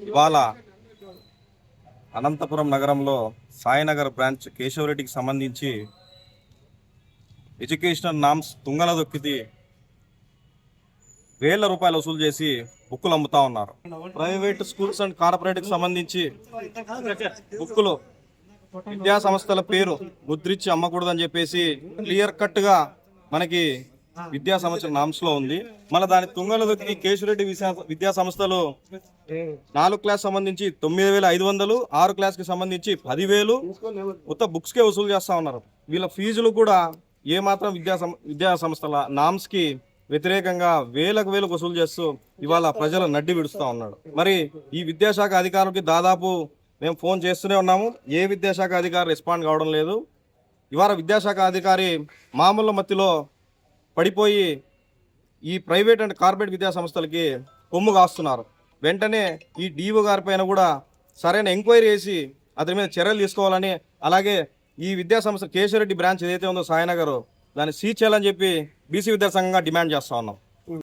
ఇవాళ అనంతపురం నగరంలో సాయినగర్ బ్రాంచ్ కేశవరెడ్డికి సంబంధించి ఎడ్యుకేషనల్ నామ్స్ తుంగల దొక్కితే వేల రూపాయలు వసూలు చేసి బుక్కులు అమ్ముతా ఉన్నారు. ప్రైవేట్ స్కూల్స్ అండ్ కార్పొరేట్కి సంబంధించి బుక్కులు విద్యా సంస్థల పేరు ముద్రించి అమ్మకూడదని చెప్పేసి క్లియర్ కట్ గా మనకి విద్యా సంవత్సరం నామ్స్ లో ఉంది. మళ్ళీ దాని తుంగల దొక్కి కేశవరెడ్డి విద్యా సంస్థలు 4 క్లాస్ సంబంధించి 9,500, 6 క్లాస్ కి సంబంధించి 10,000 మొత్తం బుక్స్ కే వసూలు చేస్తా ఉన్నారు. వీళ్ళ ఫీజులు కూడా ఏ మాత్రం విద్యా సంస్థల నామ్స్ కి వ్యతిరేకంగా వేలకు వసూలు చేస్తూ ఇవాళ ప్రజల నడ్డి విడుస్తూ ఉన్నాడు. మరి ఈ విద్యాశాఖ అధికారులకి దాదాపు మేము ఫోన్ చేస్తూనే ఉన్నాము. ఏ విద్యాశాఖ అధికారి రెస్పాండ్ కావడం లేదు. ఇవాళ విద్యాశాఖ అధికారి మామూలు మత్తిలో పడిపోయి ఈ ప్రైవేట్ అండ్ కార్పొరేట్ విద్యా సంస్థలకి కొమ్ము కాస్తున్నారు. వెంటనే ఈ డిఓ గారి పైన కూడా సరైన ఎంక్వైరీ చేసి అతని మీద చర్యలు తీసుకోవాలని, అలాగే ఈ విద్యా సంస్థ కేశవరెడ్డి బ్రాంచ్ ఏదైతే ఉందో సాయినగర్ దాన్ని సీజ్ చేయాలని చెప్పి బీసీ విద్యా సంఘంగా డిమాండ్ చేస్తా ఉన్నాం.